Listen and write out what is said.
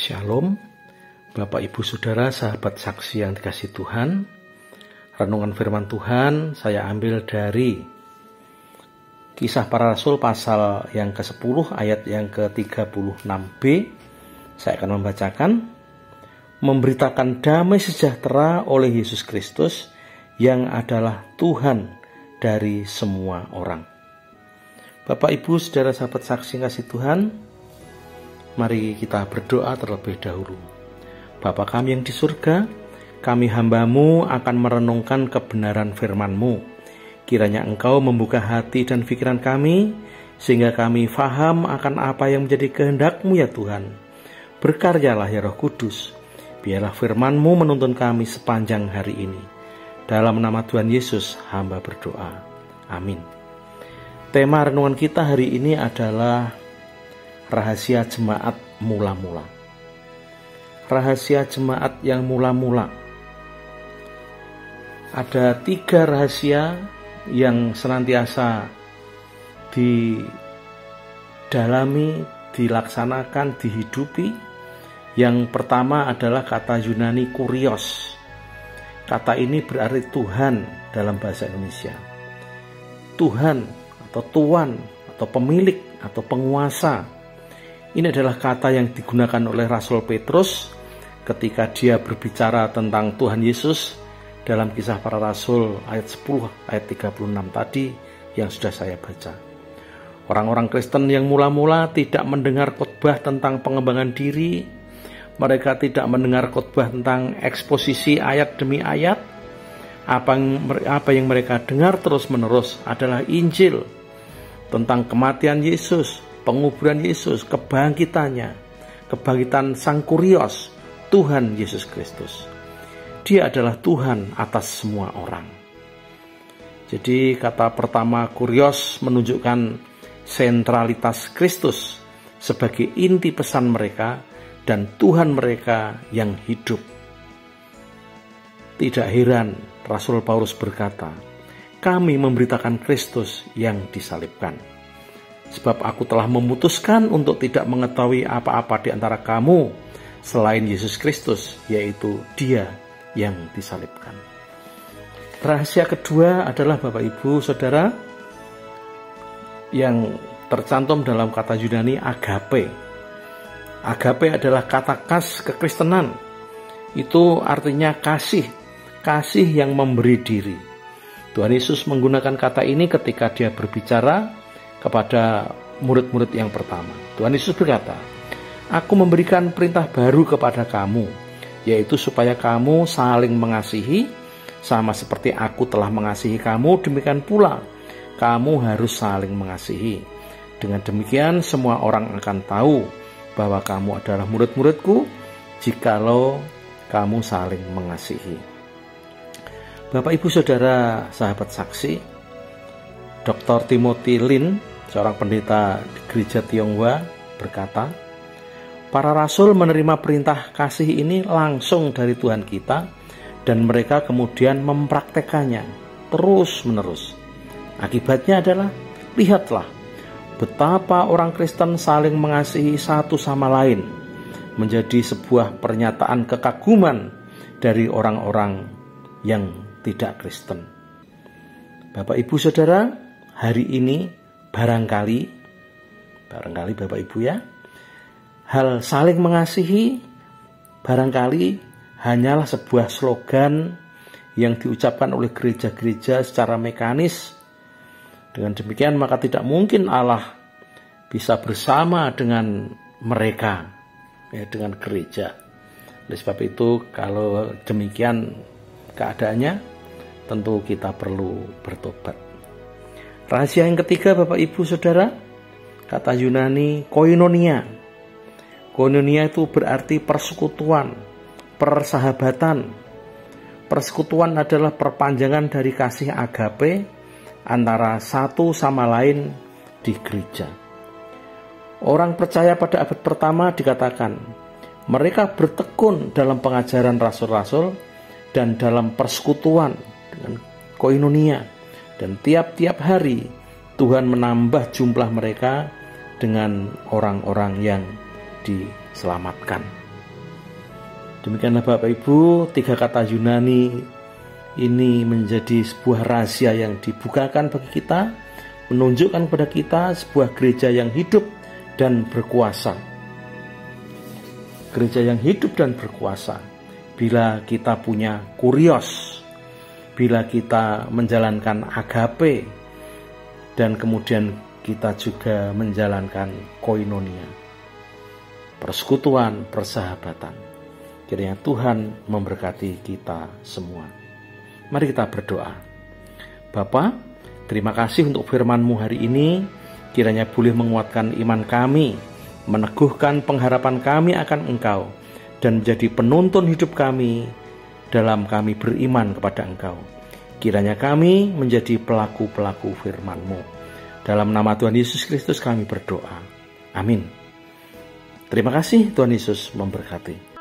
Shalom, Bapak Ibu Saudara, sahabat saksi yang dikasihi Tuhan. Renungan firman Tuhan saya ambil dari Kisah Para Rasul pasal yang ke-10 ayat yang ke-36b. Saya akan membacakan. Memberitakan damai sejahtera oleh Yesus Kristus yang adalah Tuhan dari semua orang. Bapak Ibu Saudara sahabat saksi yang kasih Tuhan, mari kita berdoa terlebih dahulu. Bapa kami yang di surga, kami hamba-Mu akan merenungkan kebenaran firman-Mu. Kiranya Engkau membuka hati dan pikiran kami, sehingga kami faham akan apa yang menjadi kehendak-Mu ya Tuhan. Berkaryalah ya Roh Kudus, biarlah firman-Mu menuntun kami sepanjang hari ini. Dalam nama Tuhan Yesus, hamba berdoa. Amin. Tema renungan kita hari ini adalah rahasia jemaat mula-mula. Rahasia jemaat yang mula-mula. Ada 3 rahasia yang senantiasa didalami, dilaksanakan, dihidupi. Yang pertama adalah kata Yunani kurios. Kata ini berarti Tuhan dalam bahasa Indonesia. Tuhan atau Tuan atau pemilik atau penguasa. Ini adalah kata yang digunakan oleh Rasul Petrus ketika dia berbicara tentang Tuhan Yesus dalam Kisah Para Rasul ayat 10 ayat 36 tadi yang sudah saya baca. Orang-orang Kristen yang mula-mula tidak mendengar khotbah tentang pengembangan diri, mereka tidak mendengar khotbah tentang eksposisi ayat demi ayat. Apa yang mereka dengar terus-menerus adalah Injil tentang kematian Yesus, penguburan Yesus, kebangkitannya, kebangkitan Sang Kurios, Tuhan Yesus Kristus. Dia adalah Tuhan atas semua orang. Jadi kata pertama kurios menunjukkan sentralitas Kristus sebagai inti pesan mereka dan Tuhan mereka yang hidup. Tidak heran Rasul Paulus berkata, "Kami memberitakan Kristus yang disalibkan. Sebab aku telah memutuskan untuk tidak mengetahui apa-apa di antara kamu selain Yesus Kristus, yaitu Dia yang disalibkan." Rahasia kedua adalah Bapak Ibu Saudara yang tercantum dalam kata Yunani agape. Agape adalah kata khas kekristenan. Itu artinya kasih yang memberi diri. Tuhan Yesus menggunakan kata ini ketika Dia berbicara kepada murid-murid yang pertama. Tuhan Yesus berkata, "Aku memberikan perintah baru kepada kamu, yaitu supaya kamu saling mengasihi, sama seperti aku telah mengasihi kamu, demikian pula kamu harus saling mengasihi. Dengan demikian semua orang akan tahu bahwa kamu adalah murid-muridku, jikalau kamu saling mengasihi." Bapak Ibu Saudara sahabat saksi, Dr. Timothy Lin, seorang pendeta di gereja Tionghoa, berkata, "Para rasul menerima perintah kasih ini langsung dari Tuhan kita dan mereka kemudian mempraktekannya terus-menerus. Akibatnya adalah, lihatlah betapa orang Kristen saling mengasihi satu sama lain, menjadi sebuah pernyataan kekaguman dari orang-orang yang tidak Kristen." Bapak Ibu Saudara, hari ini barangkali Bapak Ibu ya, hal saling mengasihi barangkali hanyalah sebuah slogan yang diucapkan oleh gereja-gereja secara mekanis. Dengan demikian maka tidak mungkin Allah bisa bersama dengan mereka, ya, dengan gereja. Oleh sebab itu kalau demikian keadaannya, tentu kita perlu bertobat. Rahasia yang ketiga Bapak Ibu Saudara, kata Yunani koinonia. Koinonia itu berarti persekutuan, persahabatan. Persekutuan adalah perpanjangan dari kasih agape antara satu sama lain di gereja. Orang percaya pada abad pertama dikatakan mereka bertekun dalam pengajaran rasul-rasul dan dalam persekutuan dengan koinonia, dan tiap-tiap hari Tuhan menambah jumlah mereka dengan orang-orang yang diselamatkan. Demikianlah Bapak Ibu, 3 kata Yunani ini menjadi sebuah rahasia yang dibukakan bagi kita, menunjukkan kepada kita sebuah gereja yang hidup dan berkuasa. Gereja yang hidup dan berkuasa bila kita punya kurios, bila kita menjalankan agape, dan kemudian kita juga menjalankan koinonia, persekutuan, persahabatan. Kiranya Tuhan memberkati kita semua. Mari kita berdoa. Bapa, terima kasih untuk firman-Mu hari ini. Kiranya boleh menguatkan iman kami, meneguhkan pengharapan kami akan Engkau, dan menjadi penuntun hidup kami dalam kami beriman kepada Engkau. Kiranya kami menjadi pelaku-pelaku firman-Mu. Dalam nama Tuhan Yesus Kristus kami berdoa. Amin. Terima kasih, Tuhan Yesus memberkati.